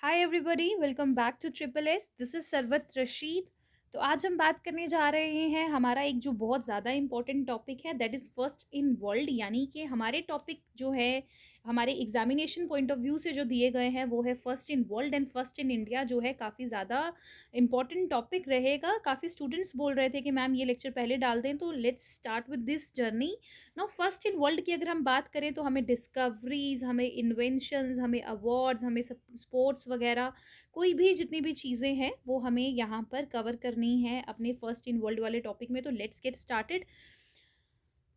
Hi everybody, welcome back to triple S. This is Sarwat Rashid. तो आज हम बात करने जा रहे हैं हमारा एक जो बहुत ज़्यादा इम्पोर्टेंट टॉपिक है, that is first in world. यानी कि हमारे टॉपिक जो है हमारे एग्जामिनेशन पॉइंट ऑफ व्यू से जो दिए गए हैं वो है first in world and first in India. जो है काफ़ी ज़्यादा इम्पोर्टेंट टॉपिक रहेगा। काफ़ी स्टूडेंट्स बोल रहे थे कि मैम ये लेक्चर पहले डाल दें, तो let's start with this journey. Now first in world की अगर हम बात करें तो हमें डिस्कवरीज, हमें इन्वेंशंस, हमें अवार्ड्स, हमें स्पोर्ट्स वगैरह कोई भी जितनी भी चीज़ें हैं वो हमें यहाँ पर कवर करनी है अपने फर्स्ट इन वर्ल्ड वाले टॉपिक में। तो लेट्स गेट स्टार्टेड।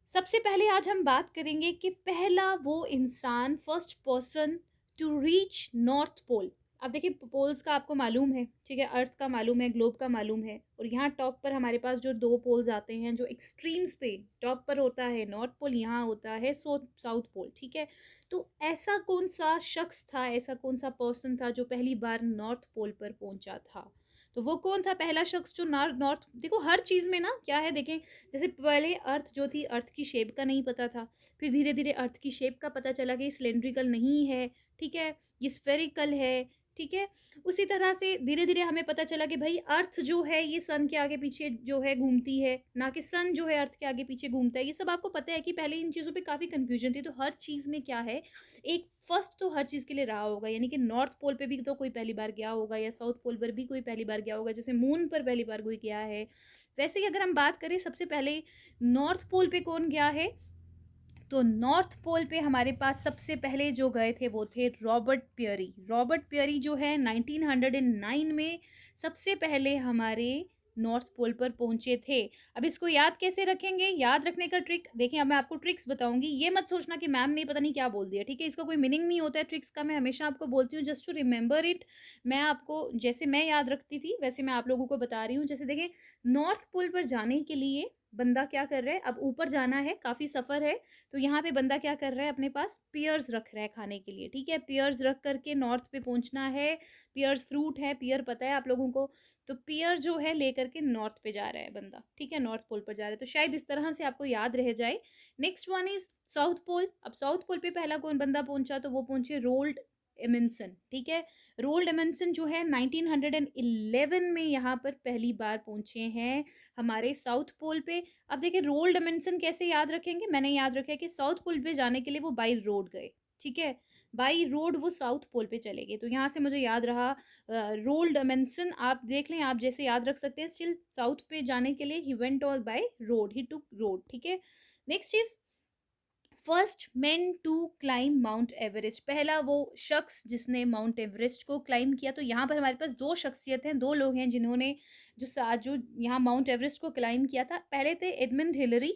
सबसे पहले आज हम बात करेंगे कि पहला वो इंसान, first person to reach north pole. अब देखिए, पोल्स का आपको मालूम है, ठीक है, अर्थ का मालूम है, ग्लोब का मालूम है, और यहाँ टॉप पर हमारे पास जो दो पोल्स आते हैं, जो एक्सट्रीम्स पे टॉप पर होता है नॉर्थ पोल, यहाँ होता है साउथ पोल, ठीक है। तो ऐसा कौन सा शख्स था, ऐसा कौन सा पर्सन था जो पहली बार नॉर्थ पोल पर पहुंचा था? तो वो कौन था पहला शख्स जो नॉर्थ नॉर्थ देखो, हर चीज़ में ना क्या है, देखें, जैसे पहले अर्थ जो थी, अर्थ की शेप का नहीं पता था, फिर धीरे धीरे अर्थ की शेप का पता चला कि सिलेंड्रिकल नहीं है, ठीक है, ये स्फेरिकल है, ठीक है। उसी तरह से धीरे धीरे हमें पता चला कि भाई अर्थ जो है ये सन के आगे पीछे जो है घूमती है, ना कि सन जो है अर्थ के आगे पीछे घूमता है। ये सब आपको पता है कि पहले इन चीज़ों पे काफ़ी कंफ्यूजन थी। तो हर चीज़ में क्या है, एक फर्स्ट तो हर चीज़ के लिए रहा होगा। यानी कि नॉर्थ पोल पे भी तो कोई पहली बार गया होगा, या साउथ पोल पर भी कोई पहली बार गया होगा, जैसे मून पर पहली बार कोई गया है। वैसे ही अगर हम बात करें सबसे पहले नॉर्थ पोल पे कौन गया है, तो नॉर्थ पोल पे हमारे पास सबसे पहले जो गए थे वो थे रॉबर्ट पियरी। रॉबर्ट पियरी जो है 1909 में सबसे पहले हमारे नॉर्थ पोल पर पहुंचे थे। अब इसको याद कैसे रखेंगे? याद रखने का ट्रिक देखिए, अब मैं आपको ट्रिक्स बताऊंगी। ये मत सोचना कि मैम ने पता नहीं क्या बोल दिया, ठीक है, इसका कोई मीनिंग नहीं होता है ट्रिक्स का। मैं हमेशा आपको बोलती हूँ जस्ट टू रिमेंबर इट। मैं आपको जैसे मैं याद रखती थी वैसे मैं आप लोगों को बता रही हूँ। जैसे देखें, नॉर्थ पोल पर जाने के लिए बंदा क्या कर रहा है, अब ऊपर जाना है, काफ़ी सफ़र है, तो यहाँ पे बंदा क्या कर रहा है, अपने पास पियर्स रख रहा है खाने के लिए, ठीक है। पियर्स रख करके नॉर्थ पे पहुंचना है। पियर्स फ्रूट है, पियर पता है आप लोगों को। तो पियर जो है लेकर के नॉर्थ पे जा रहा है बंदा, ठीक है, नॉर्थ पोल पर जा रहा है। तो शायद इस तरह से आपको याद रह जाए। Next one is south pole. अब साउथ पोल पे पहला कौन बंदा पहुंचा, तो वो पहुंचे रोल्ड एमिन्सन, ठीक है। रोल्ड एमिन्सन जो है 1911 में यहाँ पर पहली बार पहुंचे हैं हमारे साउथ पोल पे। अब देखिए, रोल्ड एमिन्सन कैसे याद रखेंगे? मैंने याद रखा है कि साउथ पोल पे जाने के लिए वो बाई रोड गए, ठीक है, बाई रोड वो साउथ पोल पे चले गए। तो यहाँ से मुझे याद रहा रोल्ड एमिन्सन। आप देख लें, आप जैसे याद रख सकते हैं। स्टिल साउथ पे जाने के लिए he went all by road, he took road, ठीक है। Next is first man to climb Mount Everest. पहला वो शख्स जिसने माउंट एवरेस्ट को क्लाइम किया। तो यहाँ पर हमारे पास दो शख्सियत हैं, दो लोग हैं जिन्होंने जो यहाँ माउंट एवरेस्ट को क्लाइम किया था। पहले थे एडमंड हिलरी,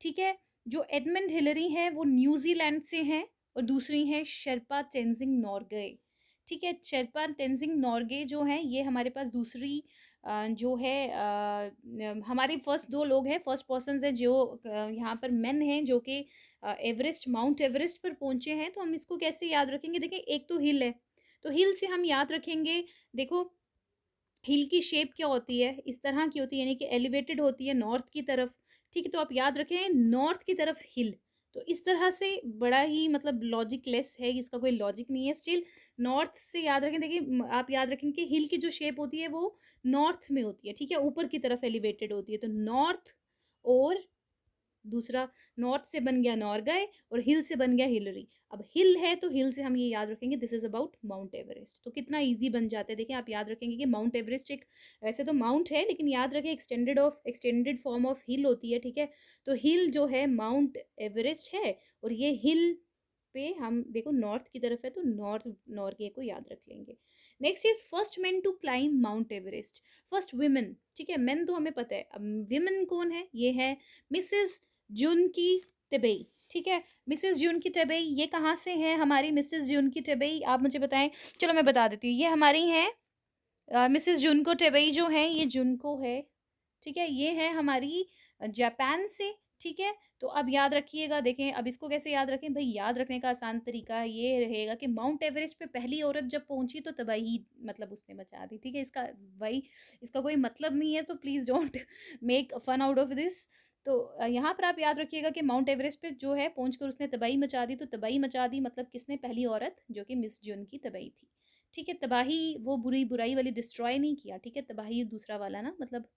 ठीक है। जो एडमंड हिलरी हैं वो न्यूजीलैंड से हैं, और दूसरी हैं शेरपा तेंजिंग नोरगे, ठीक है। शेरपा तेंजिंग नोरगे जो हैं ये हमारे पास दूसरी जो है हमारे फर्स्ट दो लोग हैं, फर्स्ट पर्सन हैं जो यहाँ पर मेन हैं जो कि एवरेस्ट, माउंट एवरेस्ट पर पहुंचे हैं। तो हम इसको कैसे याद रखेंगे? देखिए, एक तो हिल है, तो हिल से हम याद रखेंगे। देखो, हिल की शेप क्या होती है, इस तरह की होती है, यानी कि एलिवेटेड होती है नॉर्थ की तरफ, ठीक है। तो आप याद रखें नॉर्थ की तरफ हिल। तो इस तरह से बड़ा ही मतलब लॉजिकलेस है, इसका कोई लॉजिक नहीं है। स्टिल नॉर्थ से याद रखें। देखिए, आप याद रखें कि हिल की जो शेप होती है वो नॉर्थ में होती है, ठीक है, ऊपर की तरफ एलिवेटेड होती है। तो नॉर्थ, और दूसरा नॉर्थ से बन गया नॉर्गए, और हिल से बन गया हिलरी। अब हिल है तो हिल से हम ये याद रखेंगे this is about mount Everest. तो कितना इजी बन जाता है। देखिए, आप याद रखेंगे कि माउंट एवरेस्ट एक, वैसे तो माउंट है लेकिन याद रखें एक्सटेंडेड फॉर्म ऑफ हिल होती है, ठीक है। तो हिल जो है माउंट एवरेस्ट है, और ये हिल पे हम देखो नॉर्थ की तरफ है, तो नॉर्थ नॉर्गे को याद रख लेंगे। Next is first man to climb Mount Everest. First women, ठीक है, मैन तो हमें पता है, अब विमेन कौन है? ये है मिसेस जुनकी टिबेई, ठीक है। मिसेस जुनकी टिबेई ये कहाँ से है हमारी मिसेस जुनकी टिबेई, आप मुझे बताएं। चलो मैं बता देती हूँ, ये हमारी हैं मिसेस जुनको टिबेई जो है, ये जुनको है, ठीक है, ये है हमारी जापान से, ठीक है। तो अब याद रखिएगा, देखें अब इसको कैसे याद रखें भाई। याद रखने का आसान तरीका ये रहेगा कि माउंट एवरेस्ट पे पहली औरत जब पहुंची तो तबाही मतलब उसने मचा दी, ठीक है। इसका भाई, इसका कोई मतलब नहीं है, तो please don't make fun out of this. तो यहाँ पर आप याद रखिएगा कि माउंट एवरेस्ट पे जो है पहुंचकर उसने तबाही मचा दी। तो तबाही मचा दी मतलब किसने? पहली औरत, जो कि मिस जून की तबाही थी, ठीक है? तबाही वो बुराई वाली डिस्ट्रॉय नहीं किया, ठीक है? तबाही दूसरा वाला ना, मतलब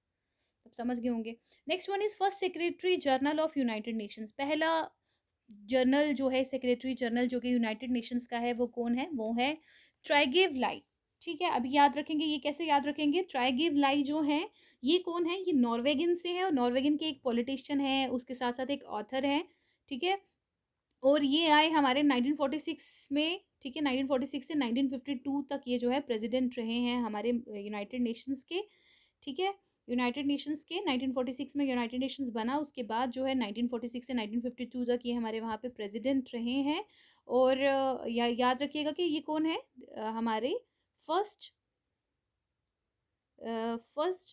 आप समझ गए होंगे। Next one is first secretary journal of United Nations. पहला जर्नल जो है, सेक्रेटरी जनरल जो कि यूनाइटेड नेशंस का है, वो कौन है? वो है ट्राइगिव लाई। ठीक है, अभी याद रखेंगे, ये कैसे याद रखेंगे? ट्राइगिव लाई जो है, ये कौन है? ये नॉर्वेगिन से है, और नॉर्वेगिन के एक पॉलिटिशियन है, उसके साथ साथ एक ऑथर है। ठीक है, और ये आए हमारे 1946 में। ठीक है, 1946 से 1952 तक ये जो है प्रेसिडेंट रहे हैं हमारे यूनाइटेड नेशंस के। ठीक है, यूनाइटेड नेशंस के 1946 में यूनाइटेड नेशंस बना, उसके बाद जो है 1946 से 1952 तक ये हमारे वहाँ पे प्रेसिडेंट रहे हैं। और याद रखिएगा कि ये कौन है? हमारे फर्स्ट फर्स्ट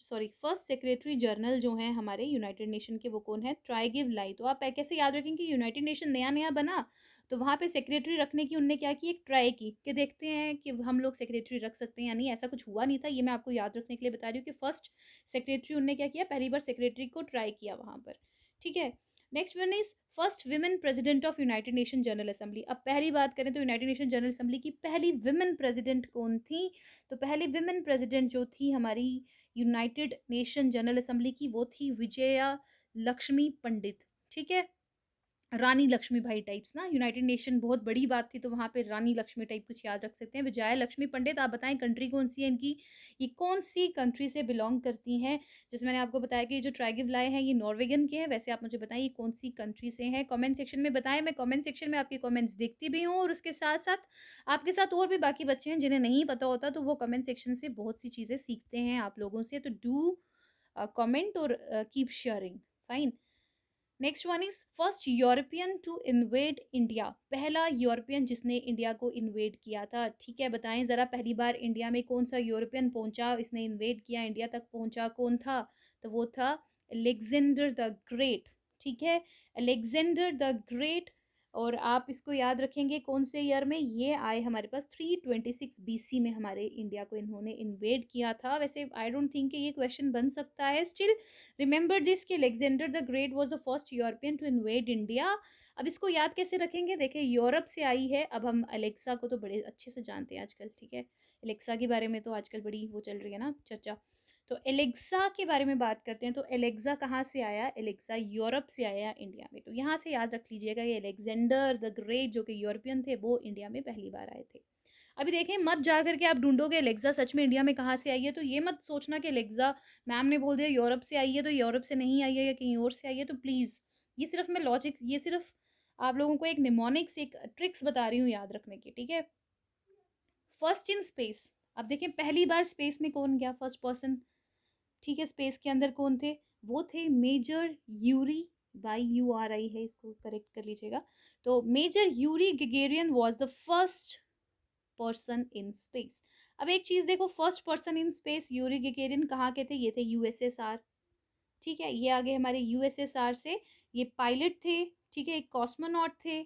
सेक्रेटरी जनरल जो हैं हमारे यूनाइटेड नेशन के, वो कौन है? ट्राइगिव लाई। तो आप कैसे याद रखेंगे कि यूनाइटेड नेशन नया नया बना, तो वहाँ पे सेक्रेटरी रखने की उनने क्या की? एक ट्राई की कि देखते हैं कि हम लोग सेक्रेटरी रख सकते हैं या नहीं। ऐसा कुछ हुआ नहीं था, ये मैं आपको याद रखने के लिए बता रही हूँ कि फर्स्ट सेक्रेटरी उनने क्या किया? पहली बार सेक्रेटरी को ट्राई किया वहाँ पर। ठीक है, next one is first women president of United nation general assembly. अब पहली बात करें तो यूनाइटेड नेशन जनरल असेंबली की पहली विमेन प्रेसिडेंट कौन थी? तो पहली विमेन प्रेसिडेंट जो थी हमारी यूनाइटेड नेशन जनरल असेंबली की, वो थी विजया लक्ष्मी पंडित। ठीक है, रानी लक्ष्मीबाई टाइप्स ना, यूनाइटेड नेशन बहुत बड़ी बात थी, तो वहाँ पे रानी लक्ष्मी टाइप कुछ याद रख सकते हैं। विजया लक्ष्मी पंडित। आप बताएं कंट्री कौन सी है इनकी? ये कौन सी कंट्री से बिलोंग करती हैं? जैसे मैंने आपको बताया कि ये जो ट्राइगिव लाए हैं ये नॉर्वेगन के हैं। वैसे आप मुझे बताएं ये कौन सी कंट्री से हैं? कमेंट सेक्शन में बताएं, मैं कमेंट सेक्शन में आपके कमेंट्स देखती भी हूँ, और उसके साथ साथ आपके साथ और भी बाकी बच्चे हैं जिन्हें नहीं पता होता, तो वो कमेंट सेक्शन से बहुत सी चीज़ें सीखते हैं आप लोगों से। तो डू कमेंट और keep sharing. Fine. Next one is first European to invade India. पहला यूरोपियन जिसने इंडिया को इन्वेड किया था। ठीक है, बताएं ज़रा पहली बार इंडिया में कौन सा यूरोपियन पहुंचा, इसने इन्वेड किया, इंडिया तक पहुंचा, कौन था? तो वो था अलेक्जेंडर द ग्रेट। ठीक है, अलेक्जेंडर द ग्रेट। और आप इसको याद रखेंगे कौन से ईयर में? ये आए हमारे पास 326 बीसी में हमारे इंडिया को इन्होंने इन्वेड किया था। वैसे आई डोंट थिंक कि ये क्वेश्चन बन सकता है, स्टिल रिमेंबर दिस कि Alexander the great was the first European to invade India. अब इसको याद कैसे रखेंगे? देखिए, यूरोप से आई है। अब हम अलेक्सा को तो बड़े अच्छे से जानते हैं आजकल। ठीक है, अलेक्सा के बारे में तो आजकल बड़ी वो चल रही है ना चर्चा। तो एलेक्सा के बारे में बात करते हैं। तो एलेक्सा कहाँ से आया? एलेक्सा यूरोप से आया इंडिया में। तो यहाँ से याद रख लीजिएगा ये अलेक्जेंडर द ग्रेट जो कि यूरोपियन थे, वो इंडिया में पहली बार आए थे। अभी देखें, मत जा करके आप ढूंढोगे एलेक्सा सच में इंडिया में कहाँ से आई है, तो ये मत सोचना कि एलेक्सा मैम ने बोल दिया यूरोप से आई है, तो यूरोप से नहीं आई है या कहीं और से आई है। तो प्लीज़, ये सिर्फ मैं लॉजिक, ये सिर्फ आप लोगों को एक निमोनिक्स, एक ट्रिक्स बता रही हूँ याद रखने की। ठीक है, फर्स्ट इन स्पेस। अब देखें पहली बार स्पेस में कौन गया? First person. ठीक है, स्पेस के अंदर कौन थे? वो थे मेजर यूरी, YURI है, इसको करेक्ट कर लीजिएगा। तो major Yuri Gagarin was the first person in space. अब एक चीज देखो, first person in space Yuri Gagarin कहाँ के थे? ये थे USSR। ठीक है, ये आगे हमारे USSR से ये पायलट थे। ठीक है, एक कॉस्मोनॉट थे।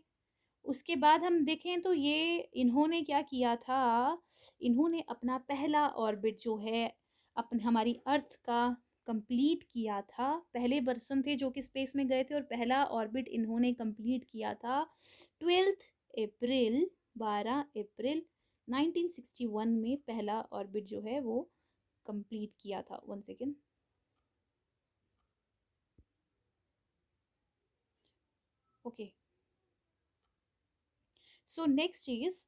उसके बाद हम देखें तो ये इन्होंने क्या किया था? इन्होंने अपना पहला ऑर्बिट जो है अपन हमारी अर्थ का कंप्लीट किया था। पहले पर्सन थे जो कि स्पेस में गए थे, और पहला ऑर्बिट इन्होंने कंप्लीट किया था 12 अप्रैल 12 अप्रैल 1961 में। पहला ऑर्बिट जो है वो कंप्लीट किया था। One second. Okay, so next is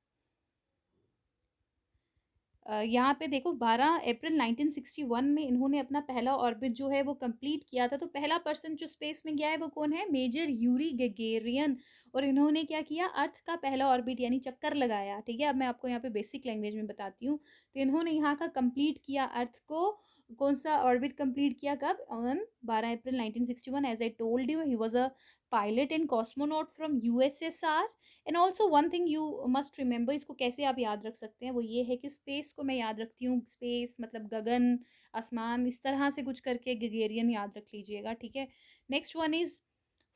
यहाँ पे देखो 12 अप्रैल 1961 में इन्होंने अपना पहला ऑर्बिट जो है वो कंप्लीट किया था। तो पहला पर्सन जो स्पेस में गया है वो कौन है? Major Yuri Gagarin. और इन्होंने क्या किया? अर्थ का पहला ऑर्बिट यानी चक्कर लगाया। ठीक है, अब मैं आपको यहाँ पे बेसिक लैंग्वेज में बताती हूँ। तो इन्होंने यहाँ का कंप्लीट किया अर्थ को। कौन सा ऑर्बिट कंप्लीट किया? कब? On 12 April 1961। As I told you, he was a pilot and cosmonaut from USSR। And also one thing you must remember, इसको कैसे आप याद रख सकते हैं, वो ये है कि स्पेस को मैं याद रखती हूँ, स्पेस मतलब गगन, आसमान, इस तरह से कुछ करके गगेरियन याद रख लीजिएगा। ठीक है, next one is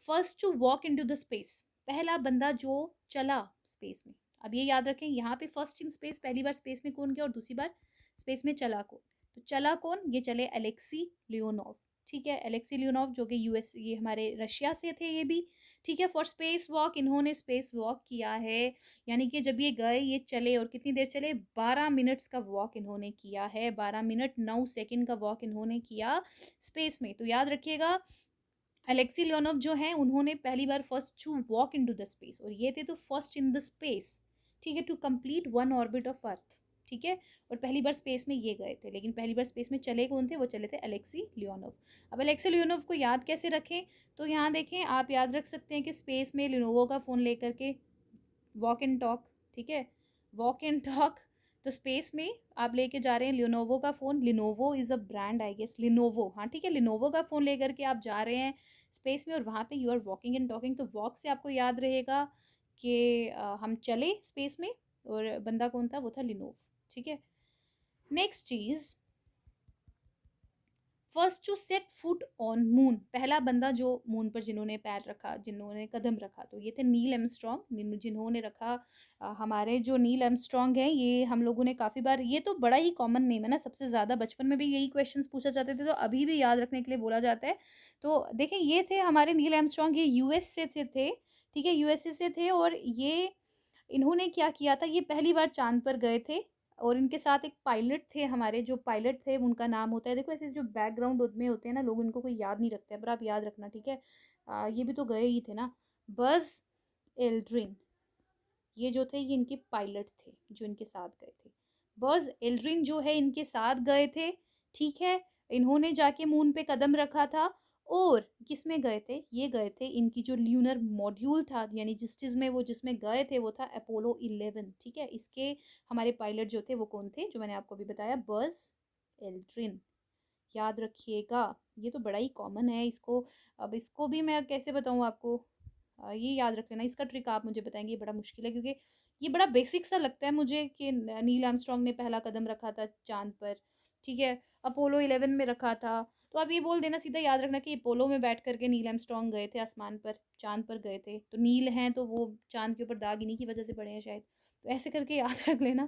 first to walk into the space. पहला बंदा जो चला स्पेस में। अब ये याद रखें, यहाँ पे फर्स्ट इन स्पेस, पहली बार स्पेस में कौन गया और दूसरी बार स्पेस में चला कौन? तो चला कौन? ये चले अलेक्सी लियोनोव। ठीक है, एलेक्सी लियोनोव जो कि यूएस, ये हमारे रशिया से थे ये भी, ठीक है। फॉर स्पेस वॉक, इन्होंने स्पेस वॉक किया है, यानी कि जब ये गए, ये चले, और कितनी देर चले, 12 मिनट्स का वॉक इन्होंने किया है, 12 मिनट 9 सेकंड का वॉक इन्होंने किया स्पेस में। तो याद रखिएगा, अलेक्सी लियोनोव जो हैं, उन्होंने पहली बार first to walk into the space, और ये थे तो फर्स्ट इन द स्पेस, ठीक है, to complete one orbit of earth, ठीक है। और पहली बार स्पेस में ये गए थे, लेकिन पहली बार स्पेस में चले कौन थे, वो चले थे अलेक्सी लियोनोव। अब अलेक्सी लियोनोव को याद कैसे रखें, तो यहाँ देखें, आप याद रख सकते हैं कि स्पेस में लिनोवो का फ़ोन लेकर के वॉक एंड टॉक, ठीक है, वॉक एंड टॉक। तो स्पेस में आप लेके जा रहे हैं लिनोवो का phone, Lenovo is a brand I guess, Lenovo, हाँ ठीक है, लिनोवो का फ़ोन लेकर के आप जा रहे हैं स्पेस में, और वहाँ पे you are walking and talking. तो वॉक से आपको याद रहेगा कि हम चले स्पेस में, और बंदा कौन था, वो था लिनोव, ठीक है। नेक्स्ट चीज़, first to set foot on moon, पहला बंदा जो मून पर जिन्होंने पैर रखा, जिन्होंने कदम रखा, तो ये थे नील आर्मस्ट्रॉन्ग, जिन्होंने रखा। हमारे जो नील आर्मस्ट्रॉन्ग हैं, ये हम लोगों ने काफ़ी बार, ये तो बड़ा ही कॉमन नेम है ना, सबसे ज़्यादा बचपन में भी यही क्वेश्चंस पूछा जाते थे, तो अभी भी याद रखने के लिए बोला जाता है। तो देखें, ये थे हमारे नील आर्मस्ट्रॉन्ग, ये यूएस से थे, ठीक है, यूएसए से थे, और ये इन्होंने क्या किया था, ये पहली बार चाँद पर गए थे, और इनके साथ एक पायलट थे, हमारे जो पायलट थे उनका नाम होता है, देखो ऐसे जो बैकग्राउंड में होते हैं ना लोग, इनको कोई याद नहीं रखता है, पर आप याद रखना, ठीक है। ये भी तो गए ही थे ना, बज़ एल्ड्रिन, ये जो थे ये इनके पायलट थे जो इनके साथ गए थे। बज़ एल्ड्रिन जो है इनके साथ गए थे, ठीक है। इन्होंने जाके मून पे कदम रखा था, और किसमें गए थे, ये गए थे इनकी जो ल्यूनर मॉड्यूल था, यानी जिस चीज़ में वो जिसमें गए थे वो था अपोलो 11, ठीक है। इसके हमारे पायलट जो थे वो कौन थे, जो मैंने आपको अभी बताया, बज़ एल्ड्रिन, याद रखिएगा। ये तो बड़ा ही कॉमन है, इसको, अब इसको भी मैं कैसे बताऊँ आपको, ये याद रख लेना, इसका ट्रिक आप मुझे बताएंगे, ये बड़ा मुश्किल है, क्योंकि ये बड़ा बेसिक सा लगता है मुझे कि नील आर्मस्ट्रॉन्ग ने पहला कदम रखा था चांद पर, ठीक है, अपोलो 11 में रखा था। तो आप ये बोल देना, सीधा याद रखना कि अपोलो में बैठ करके नील आर्मस्ट्रॉन्ग गए थे आसमान पर, चांद पर गए थे, तो नील हैं तो वो चांद के ऊपर दाग इन्हीं की वजह से पड़े हैं शायद, तो ऐसे करके याद रख लेना।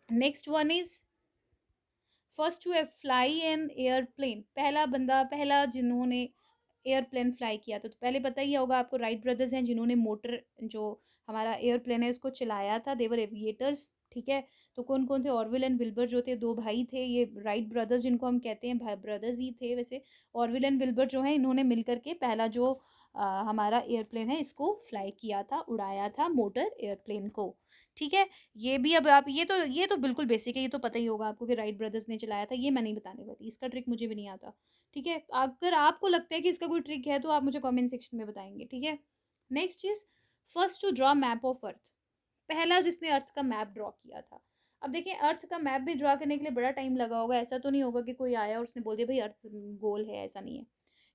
Next one is first to fly an airplane, पहला बंदा, पहला जिन्होंने एयरप्लेन फ्लाई किया था, तो पहले पता ही होगा आपको, राइट ब्रदर्स हैं जिन्होंने मोटर, जो हमारा एयरप्लेन है उसको चलाया था, देवर एविएटर्स, ठीक है। तो कौन कौन थे, ऑरविल एंड विल्बर जो थे, दो भाई थे, ये राइट ब्रदर्स जिनको हम कहते हैं, ब्रदर्स ही थे वैसे। ऑरविल एंड विल्बर जो है, इन्होंने मिलकर के पहला जो हमारा एयरप्लेन है इसको फ्लाई किया था, उड़ाया था मोटर एयरप्लेन को, ठीक है। ये भी अब आप, ये तो बिल्कुल बेसिक है, ये तो पता ही होगा आपको कि राइट ब्रदर्स ने चलाया था, ये मैं नहीं बताने वाली, इसका ट्रिक मुझे भी नहीं आता, ठीक है। अगर आपको लगता है कि इसका कोई ट्रिक है तो आप मुझे कमेंट सेक्शन में बताएंगे, ठीक है। Next is first to draw map of earth, पहला जिसने अर्थ का मैप ड्रॉ किया था। अब देखिए, अर्थ का मैप भी ड्रॉ करने के लिए बड़ा टाइम लगा होगा, ऐसा तो नहीं होगा कि कोई आया और उसने बोल दिया भाई अर्थ गोल है, ऐसा नहीं है,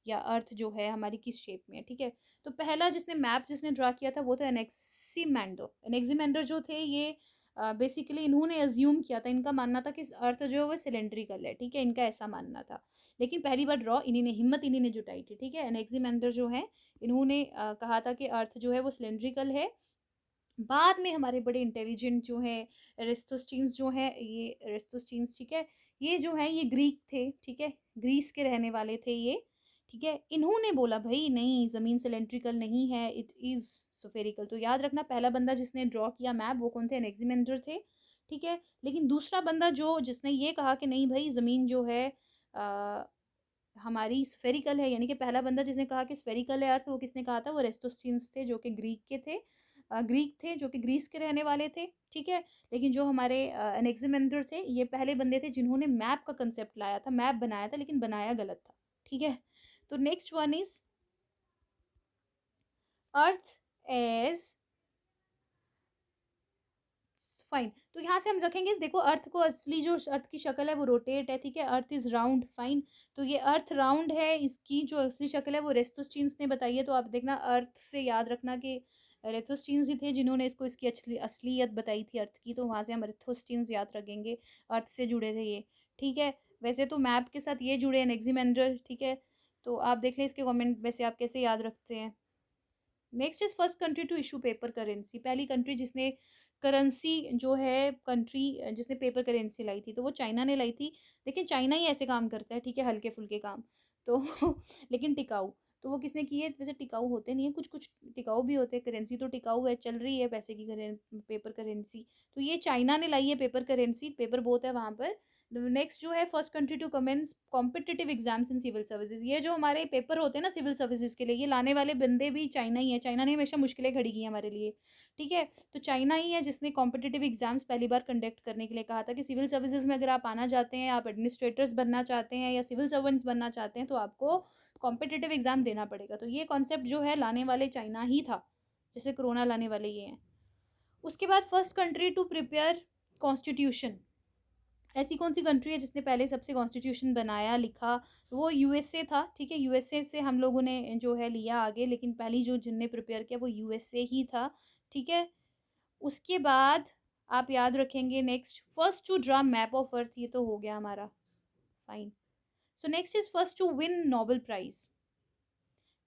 या अर्थ जो है हमारी किस शेप में है, ठीक है। तो पहला जिसने मैप जिसने ड्रॉ किया था वो था एनेक्सीमेंडर, एनेक्सीमेंडर जो थे ये बेसिकली इन्होंने अज्यूम किया था, इनका मानना था कि अर्थ जो है वो सिलेंड्रिकल है, ठीक है, इनका ऐसा मानना था। लेकिन पहली बार ड्रॉ इन्हीं ने, हिम्मत इन्हीं ने जुटाई थी, ठीक है। एनेक्सीमेंडर जो है, इन्होंने कहा था कि अर्थ जो है वो सिलेंड्रिकल है। बाद में हमारे बड़े इंटेलिजेंट जो है एरिस्टोस्टीन्स जो है, ये एरिस्टोस्टीन्स, ठीक है, ये जो है ये ग्रीक थे, ठीक है, ग्रीस के रहने वाले थे ये, ठीक है। इन्होंने बोला भाई नहीं, ज़मीन सिलेंड्रिकल नहीं है, इट इज़ स्फेरिकल। तो याद रखना, पहला बंदा जिसने ड्रॉ किया मैप वो कौन थे, एनेक्सीमेंडर थे, ठीक है। लेकिन दूसरा बंदा जो जिसने ये कहा कि नहीं भाई ज़मीन जो है आ, हमारी स्फेरिकल है, यानी कि पहला बंदा जिसने कहा कि स्फेरिकल है अर्थ, वो किसने कहा था, वो एरिस्टोस्टीन्स थे, जो कि ग्रीक के थे, ग्रीक थे जो कि ग्रीस के रहने वाले थे, ठीक है। लेकिन जो हमारे एनेक्सीमेंडर थे, ये पहले बंदे थे जिन्होंने मैप का कंसेप्ट लाया था, मैप बनाया था, लेकिन बनाया गलत था, ठीक है। तो next one is earth as fine. तो यहाँ से हम रखेंगे, देखो अर्थ को, असली जो अर्थ की शक्ल है वो रोटेट है, ठीक है, अर्थ इज राउंड, फाइन। तो ये अर्थ राउंड है, इसकी जो असली शक्ल है वो रेस्थोस्टीन्स ने बताई है। तो आप देखना, अर्थ से याद रखना कि रेथोस्टीन्स ही थे जिन्होंने इसको, इसकी असलियत बताई थी अर्थ की, तो वहाँ से हम रेथोस्टीन्स याद रखेंगे, अर्थ से जुड़े थे ये, ठीक है। वैसे तो मैप के साथ ये जुड़े एनेक्सीमेंडर, ठीक है। तो आप देख लें इसके कमेंट, वैसे आप कैसे याद रखते हैं। Next is first country to issue paper currency, पहली कंट्री जिसने करेंसी जो है, कंट्री जिसने पेपर करेंसी लाई थी, तो वो चाइना ने लाई थी। देखिए चाइना ही ऐसे काम करता है, ठीक है, हल्के फुल्के काम। तो लेकिन टिकाऊ। तो वो किसने की है? वैसे टिकाऊ होते नहीं है, कुछ-कुछ टिकाऊ भी होते हैं, करेंसी तो टिकाऊ है, चल रही है पैसे की पेपर करेंसी। तो ये चाइना ने लाई है पेपर करेंसी, पेपर बहुत है वहाँ पर। नेक्स्ट जो है first country to commence competitive exams in civil services. ये जो हमारे पेपर होते हैं ना सिविल सर्विसेज़ के लिए, ये लाने वाले बंदे भी चाइना ही है। चाइना ने हमेशा मुश्किलें खड़ी की हैं हमारे लिए, ठीक है? तो चाइना ही है जिसने कॉम्पिटिटिव एग्जाम्स पहली बार कंडक्ट करने के लिए कहा था कि सिविल सर्विसेज़ में अगर आप आना चाहते हैं, आप एडमिनिस्ट्रेटर्स बनना चाहते हैं या सिविल सर्वेंट्स बनना चाहते हैं, तो आपको कॉम्पिटिटिव एग्जाम देना पड़ेगा। तो ये कॉन्सेप्ट जो है लाने वाले चाइना ही था, जैसे कोरोना लाने वाले ये हैं। उसके बाद first country to prepare constitution. ऐसी कौन सी कंट्री है जिसने पहले सबसे कॉन्स्टिट्यूशन बनाया, लिखा? तो वो यूएसए था, ठीक है? यूएसए से हम लोगों ने जो है लिया आगे, लेकिन पहली जो जिनने प्रिपेयर किया वो यूएसए ही था, ठीक है? उसके बाद आप याद रखेंगे next first to draw map of earth, ये तो हो गया हमारा, fine. So next is first to win Nobel prize.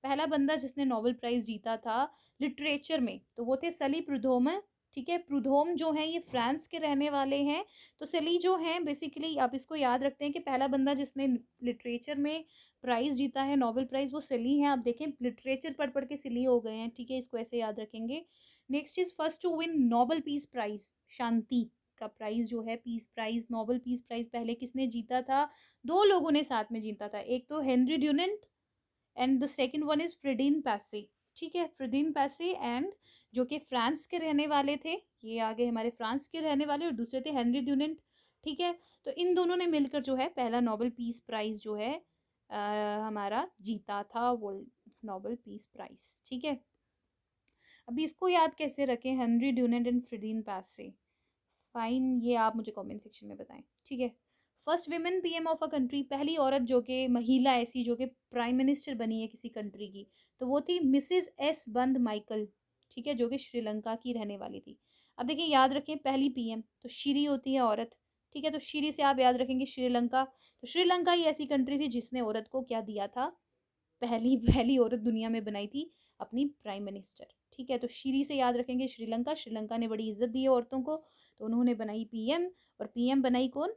पहला बंदा जिसने नोबेल प्राइज जीता था लिटरेचर में, तो वो थे सली प्रूधोम, ठीक है? प्रूधोम जो है ये फ्रांस के रहने वाले हैं। तो सली जो है बेसिकली आप इसको याद रखते हैं कि पहला बंदा जिसने लिटरेचर में प्राइज जीता है नोबेल प्राइज, वो सली हैं। आप देखें लिटरेचर पढ़ पढ़ के सिली हो गए हैं, ठीक है? इसको ऐसे याद रखेंगे। Next is first to win Nobel peace prize, शांति का प्राइज जो है, peace prize, Nobel peace prize पहले किसने जीता था? दो लोगों ने साथ में जीता था, एक तो Henry Dunant and the second one is Frederic Passy, ठीक है? फ्रीडीन पैसे एंड जो कि फ्रांस के रहने वाले थे, ये आगे हमारे फ्रांस के रहने वाले, और दूसरे थे हेनरी ड्यूनेंट, ठीक है? तो इन दोनों ने मिलकर जो है पहला नोबेल पीस प्राइज जो है हमारा जीता था, वर्ल्ड नोबेल पीस प्राइज, ठीक है? अभी इसको याद कैसे रखें, हेनरी ड्यूनेंट एंड फ्रीडीन पैसे? फाइन, ये आप मुझे कमेंट सेक्शन में बताएं, ठीक है? First women PM of a country, पहली औरत जो कि महिला ऐसी जो कि प्राइम मिनिस्टर बनी है किसी कंट्री की, तो वो थी मिसेस एस बंद माइकल, ठीक है? जो कि श्रीलंका की रहने वाली थी। अब देखिए याद रखें पहली पीएम तो श्री होती है औरत, ठीक है? तो श्री से आप याद रखेंगे श्रीलंका। तो श्रीलंका ही ऐसी कंट्री थी जिसने औरत को क्या दिया था? पहली पहली औरत दुनिया में बनाई थी अपनी प्राइम मिनिस्टर, ठीक है? तो श्री से याद रखेंगे श्रीलंका, श्रीलंका ने बड़ी इज्जत दी है औरतों को, तो उन्होंने बनाई पीएम। और पीएम बनाई कौन?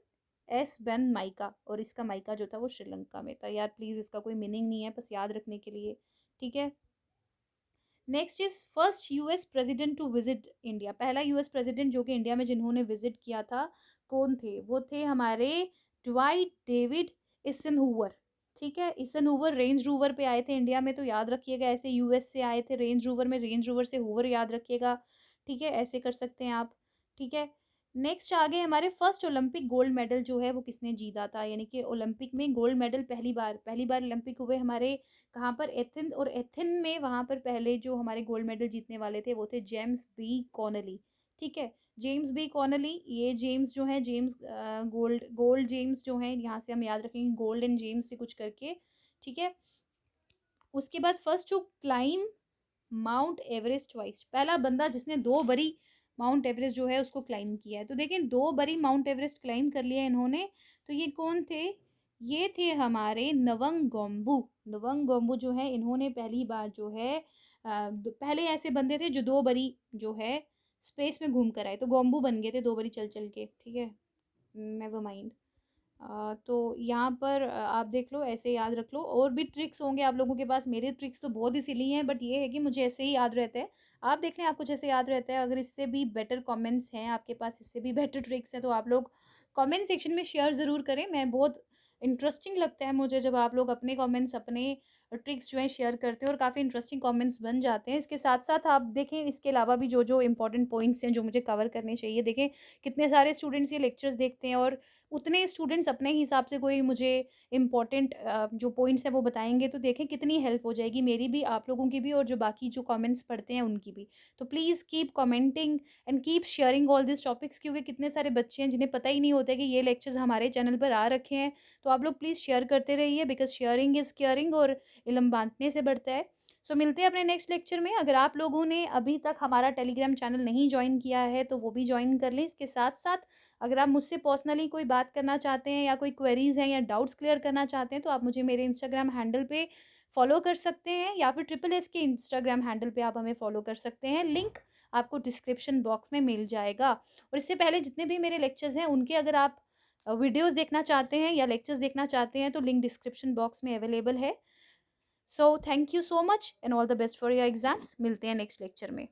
एस बेन माइका, और इसका माइका जो था वो श्रीलंका में था। यार प्लीज इसका कोई मीनिंग नहीं है, बस याद रखने के लिए, ठीक है? Next is first US president to visit India, पहला यूएस प्रेसिडेंट जो कि इंडिया में जिन्होंने विजिट किया था, कौन थे? वो थे हमारे ड्वाइट डेविड इसेनहूवर, ठीक है? इसेनहूवर रेंज रोवर पे आए थे इंडिया में, तो याद रखिएगा ऐसे यूएस से आए थे रेंज रोवर में, रेंज रोवर से हूवर याद रखिएगा, ठीक है? ऐसे कर सकते हैं आप, ठीक है? नेक्स्ट आ गए हमारे फर्स्ट ओलंपिक गोल्ड मेडल जो है वो किसने जीता था, यानी कि ओलंपिक में गोल्ड मेडल पहली बार ओलंपिक हुए हमारे कहाँ पर? एथेंस, और एथेन में वहाँ पर पहले जो हमारे गोल्ड मेडल जीतने वाले थे वो थे जेम्स बी कॉनली, ठीक है? जेम्स बी कॉनली, ये जेम्स जो है जेम्स गोल्ड जेम्स जो है, यहाँ से हम याद रखेंगे गोल्ड एंड जेम्स से कुछ करके, ठीक है? उसके बाद first to climb Mount Everest twice, पहला बंदा जिसने दो बरी माउंट एवरेस्ट जो है उसको क्लाइम किया है। तो देखें दो बरी माउंट एवरेस्ट क्लाइम कर लिया इन्होंने, तो ये कौन थे? ये थे हमारे नवंग गोम्बू। नवंग गोम्बू जो है इन्होंने पहली बार जो है पहले ऐसे बंदे थे जो दो बरी जो है स्पेस में घूम कर आए, तो गोम्बू बन गए थे दो बरी चल चल के, ठीक है? Never mind. तो यहाँ पर आप देख लो, ऐसे याद रख लो, और भी ट्रिक्स होंगे आप लोगों के पास, मेरे ट्रिक्स तो बहुत ही सिली हैं, बट ये है कि मुझे ऐसे ही याद रहता है। आप देख लें आपको जैसे याद रहता है, अगर इससे भी बेटर कमेंट्स हैं आपके पास, इससे भी बेटर ट्रिक्स हैं, तो आप लोग कमेंट सेक्शन में शेयर ज़रूर करें। मैं बहुत इंटरेस्टिंग लगता है मुझे जब आप लोग अपने कमेंट्स, अपने ट्रिक्स जो हैं शेयर करते हैं, और काफ़ी इंटरेस्टिंग कमेंट्स बन जाते हैं। इसके साथ-साथ आप देखें इसके अलावा भी जो-जो इम्पोर्टेंट पॉइंट्स हैं जो मुझे कवर करने चाहिए, देखें कितने सारे स्टूडेंट्स ये लेक्चर्स देखते हैं, और उतने स्टूडेंट्स अपने हिसाब से कोई मुझे इम्पोर्टेंट जो पॉइंट्स हैं वो बताएँगे, तो देखें कितनी हेल्प हो जाएगी मेरी भी, आप लोगों की भी, और जो बाकी जो कमेंट्स पढ़ते हैं उनकी भी। तो please keep commenting and keep sharing all this topics, क्योंकि कितने सारे बच्चे हैं जिन्हें पता ही नहीं होता है कि ये लेक्चर्स हमारे चैनल पर आ रखे हैं। तो आप लोग प्लीज़ शेयर करते रहिए, बिकॉज़ शेयरिंग इज़ केयरिंग, और इल्म बाँटने से बढ़ता है। सो मिलते हैं अपने नेक्स्ट लेक्चर में। अगर आप लोगों ने अभी तक हमारा टेलीग्राम चैनल नहीं जॉइन किया है तो वो भी जॉइन कर लें। इसके साथ-साथ अगर आप मुझसे पर्सनली कोई बात करना चाहते हैं, या कोई क्वेरीज़ हैं, या डाउट्स क्लियर करना चाहते हैं, तो आप मुझे मेरे इंस्टाग्राम हैंडल पे फ़ॉलो कर सकते हैं, या फिर ट्रिपल एस के इंस्टाग्राम हैंडल पे आप हमें फ़ॉलो कर सकते हैं। लिंक आपको डिस्क्रिप्शन बॉक्स में मिल जाएगा। और इससे पहले जितने भी मेरे लेक्चर्स हैं उनके अगर आप वीडियोज़ देखना चाहते हैं या लेक्चर्स देखना चाहते हैं तो लिंक डिस्क्रिप्शन बॉक्स में अवेलेबल है। So thank you so much and all the best for your exams. मिलते हैं नेक्स्ट लेक्चर में।